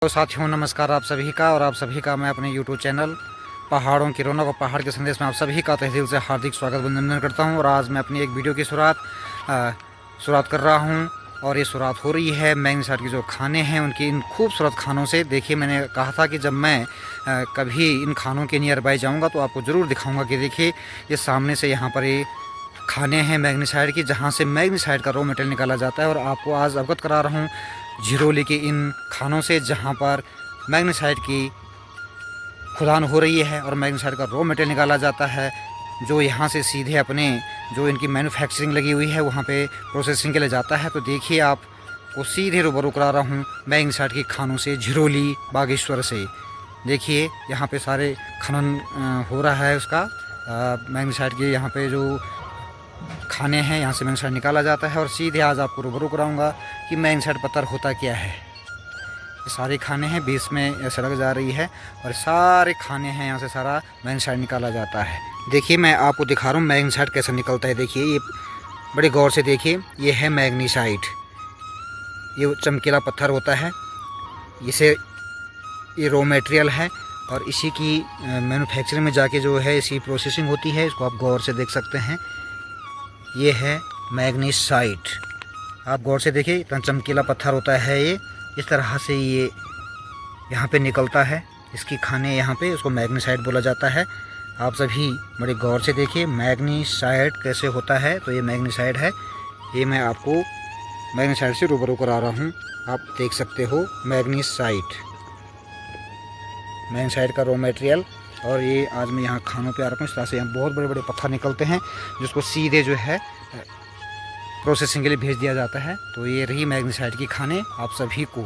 तो साथियों नमस्कार आप सभी का और आप सभी का मैं अपने YouTube चैनल पहाड़ों की रौनक और पहाड़ के संदेश में आप सभी का तहे दिल से हार्दिक स्वागत अभिनंदन करता हूं। और आज मैं अपनी एक वीडियो की शुरुआत कर रहा हूं। और ये शुरुआत हो रही है मैग्नीसाइड के जो खाने हैं उनकी इन खूबसूरत खानों से। देखिए, मैंने कहा था कि जब मैं कभी इन खानों के नियर बाय जाऊँगा तो आपको ज़रूर दिखाऊँगा कि देखिए ये सामने से यहाँ पर ये खाने हैं मैग्नीसाइड की, जहाँ से मैग्नीसाइड का रॉ मटेरियल निकाला जाता है। और आपको आज अवगत करा रहा हूँ झिरोली के इन खानों से, जहाँ पर मैग्नीसाइड की खुदान हो रही है और मैग्नीसाइड का रॉ मटेरियल निकाला जाता है, जो यहाँ से सीधे अपने जो इनकी मैन्युफैक्चरिंग लगी हुई है वहाँ पे प्रोसेसिंग के लिए जाता है। तो देखिए, आपको सीधे रूबरू करा रहा हूँ मैग्नीसाइड की खानों से, झिरोली बागेश्वर से। देखिए यहाँ पे सारे खनन हो रहा है उसका मैग्नीसाइड के। यहाँ पे जो खाने हैं यहाँ से मैग्नीसाइड निकाला जाता है। और सीधे आज आपको रूबरू कराऊंगा कि मैग्नीसाइड पत्थर होता क्या है। ये सारे खाने हैं, बीच में सड़क जा रही है और सारे खाने हैं, यहाँ से सारा मैग्नीसाइड निकाला जाता है। देखिए, मैं आपको दिखा रहा हूँ मैग्नीसाइड कैसे निकलता है। देखिए, ये बड़े गौर से देखिए, ये है मैग्नीसाइड। ये चमकीला पत्थर होता है, इसे ये रॉ मटेरियल है और इसी की मैन्युफैक्चरिंग में जाके जो है इसी प्रोसेसिंग होती है। इसको आप गौर से देख सकते हैं, ये है मैग्नीसाइड। आप गौर से देखिए, इतना चमकीला पत्थर होता है ये। इस तरह से ये यहाँ पे निकलता है, इसकी खाने यहाँ पे, उसको मैग्नीसाइड बोला जाता है। आप सभी बड़े गौर से देखिए मैग्नीसाइड कैसे होता है। तो ये मैग्नीसाइड है, ये मैं आपको मैग्नीसाइड से रूबरू करा रहा हूँ। आप देख सकते हो मैग्नीसाइड का रॉ मटेरियल। और ये आज मैं यहाँ खानों पे आ रहा हूँ। इस तरह से यहाँ बहुत बड़े बड़े पत्थर निकलते हैं, जिसको सीधे जो है प्रोसेसिंग के लिए भेज दिया जाता है। तो ये रही मैग्नीसाइड की खाने, आप सभी को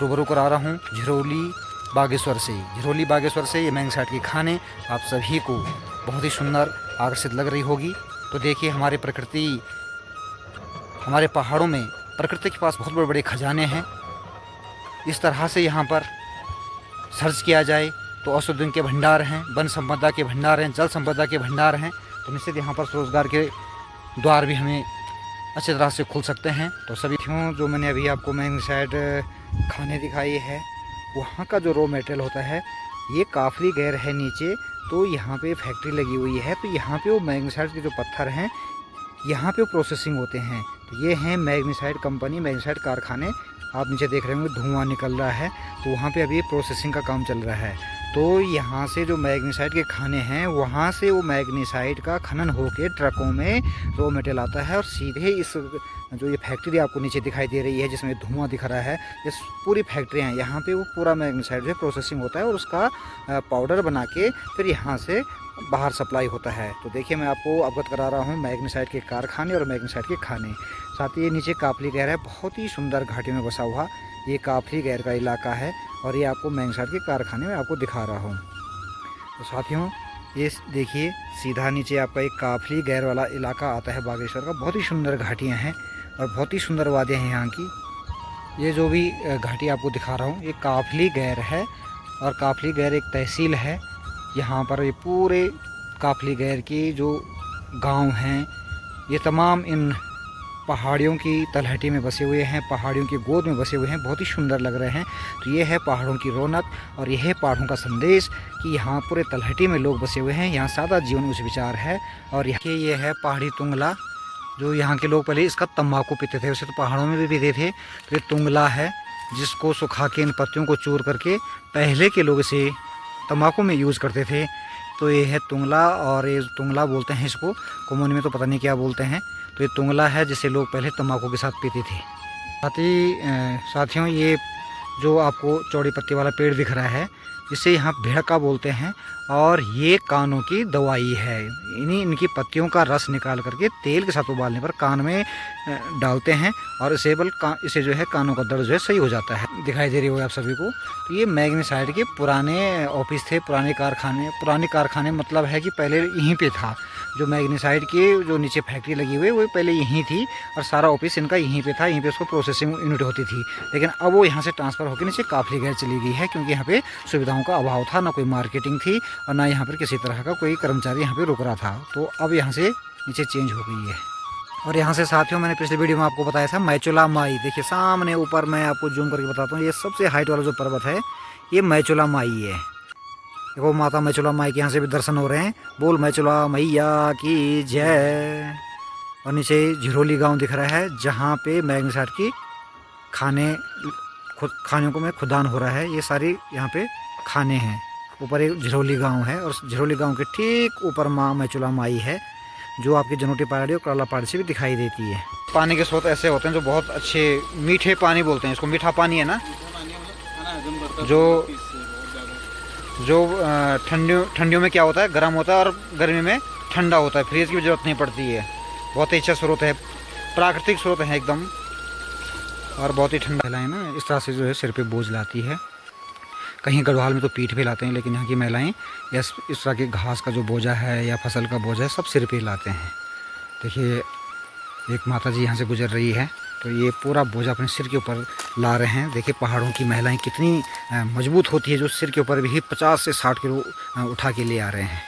रूबरू करा रहा हूँ झिरोली बागेश्वर से। ये मैग्नीसाइड की खाने आप सभी को बहुत ही सुंदर आकर्षित लग रही होगी। तो देखिए, हमारे पहाड़ों में प्रकृति के पास बहुत बड़े बड़े खजाने हैं। इस तरह से यहाँ पर सर्च किया जाए तो औषधियों के भंडार हैं, वन संपदा के भंडार हैं, जल संपदा के भंडार हैं। तो निश्चित यहाँ पर रोजगार के द्वार भी हमें अच्छी तरह से खुल सकते हैं। तो सभी जो मैंने अभी आपको मैग्नीसाइड खाने दिखाई है, वहाँ का जो रॉ मटेरियल होता है ये काफ़ी गहर है नीचे। तो यहाँ पे फैक्ट्री लगी हुई है, तो यहाँ पे वो मैग्नीसाइड के जो पत्थर हैं यहाँ पे वो प्रोसेसिंग होते हैं। तो ये हैं मैग्नीसाइड कंपनी, मैग्नीसाइड कारखाने। आप नीचे देख रहे होंगे धुआं निकल रहा है, तो वहाँ पे अभी प्रोसेसिंग का काम चल रहा है। तो यहाँ से जो मैग्नीसाइड के खाने हैं वहाँ से वो मैग्नीसाइड का खनन होके ट्रकों में रॉ मटेरियल आता है और सीधे इस जो ये फैक्ट्री आपको नीचे दिखाई दे रही है जिसमें धुआं दिख रहा है, ये पूरी फैक्ट्रियाँ हैं। यहाँ पे वो पूरा मैग्नीसाइड जो है प्रोसेसिंग होता है और उसका पाउडर बना के फिर यहाँ से बाहर सप्लाई होता है। तो देखिए, मैं आपको अवगत करा रहा हूँ मैग्नीसाइड के कारखाने और मैग्नीसाइड के खाने। साथ ही ये नीचे काफली गैर है, बहुत ही सुंदर घाटी में बसा हुआ ये काफली गैर का इलाका है। और ये आपको मैग्नीसाइड के कारखाने में आपको दिखा रहा हूँ। तो साथियों, ये देखिए सीधा नीचे आपका एक काफली गैर वाला इलाका आता है बागेश्वर का। बहुत ही सुंदर घाटियाँ हैं और बहुत ही सुंदर वादियाँ हैं यहाँ की। ये जो भी घाटी आपको दिखा रहा हूँ ये काफली गैर है और काफली गैर एक तहसील है। यहाँ पर ये पूरे काफली गैर के जो गांव हैं ये तमाम इन पहाड़ियों की तलहटी में बसे हुए हैं, पहाड़ियों की गोद में बसे हुए हैं, बहुत ही सुंदर लग रहे हैं। तो ये है पहाड़ों की रौनक और यह है पहाड़ों का संदेश कि यहाँ पूरे तलहटी में लोग बसे हुए हैं। यहाँ सादा जीवन उच्च विचार है। और ये है पहाड़ी तुंगला, जो यहाँ के लोग पहले इसका तम्बाकू पीते थे, उसे तो पहाड़ों में भी पीते थे। तो ये तुंगला है, जिसको सुखा के इन पत्तियों को चूर करके पहले के लोग इसे तम्बाकू में यूज़ करते थे। तो ये है तुंगला, और ये तुंगला बोलते हैं इसको, कॉमन में तो पता नहीं क्या बोलते हैं। तो ये तुंगला है जिसे लोग पहले तम्बाकू के साथ पीते थे। साथियों, ये जो आपको चौड़ी पत्ती वाला पेड़ दिख रहा है इसे यहाँ भेड़का बोलते हैं और ये कानों की दवाई है। इनकी पत्तियों का रस निकाल करके तेल के साथ उबालने पर कान में डालते हैं और इसे जो है कानों का दर्द जो है सही हो जाता है। दिखाई दे रही होगी आप सभी को। तो ये मैग्नीसाइड के पुराने ऑफिस थे, पुराने कारखाने मतलब है कि पहले यहीं पे था। जो मैग्नीसाइड के जो नीचे फैक्ट्री लगी हुई है वो पहले यहीं थी और सारा ऑफिस इनका यहीं पे था, यहीं पे उसको प्रोसेसिंग यूनिट होती थी। लेकिन अब वो यहाँ से ट्रांसफ़र होकर नीचे काफली गैर चली गई है, क्योंकि यहाँ पे सुविधाओं का अभाव था, ना कोई मार्केटिंग थी और ना यहाँ पर किसी तरह का कोई कर्मचारी यहाँ पे रुक रहा था। तो अब यहाँ से नीचे चेंज हो गई है। और यहाँ से साथियों मैंने पिछले वीडियो में आपको बताया था मैचुला माई, देखिए सामने ऊपर मैं आपको जूम करके बताता हूँ, ये सबसे हाइट वाला जो पर्वत है ये मैचुला माई है। देखो माता मैचुला माई के यहाँ से भी दर्शन हो रहे हैं। बोल मैचुला मैया की जय। और नीचे झिरोली गांव दिख रहा है जहाँ पे मैग्नीसाइट की खानों को में खुदान हो रहा है। ये सारी यहाँ पे खाने हैं। ऊपर एक झिरोली गांव है और झिरोली गांव के ठीक ऊपर माँ मैचुला माई है जो आपकी जनोटी पहाड़ी और करला पहाड़ी से भी दिखाई देती है। पानी के स्रोत ऐसे होते हैं जो बहुत अच्छे मीठे पानी बोलते हैं इसको, मीठा पानी है ना, जो ठंडियों में क्या होता है गर्म होता है और गर्मी में ठंडा होता है, फ्रीज की भी जरूरत नहीं पड़ती है। बहुत ही अच्छा स्रोत है, प्राकृतिक स्रोत है एकदम और बहुत ही ठंडा महिलाएं ना इस तरह से जो है सिर पे बोझ लाती है। कहीं गढ़वाल में तो पीठ पे लाते हैं, लेकिन यहाँ की महिलाएं इस तरह के घास का जो बोझा है या फसल का बोझा है सब सिर पे लाते हैं। देखिए एक माता जी यहाँ से गुजर रही है तो ये पूरा बोझा अपने सिर के ऊपर ला रहे हैं। देखिए पहाड़ों की महिलाएं कितनी मजबूत होती है जो सिर के ऊपर भी 50 से 60 किलो उठा के ले आ रहे हैं।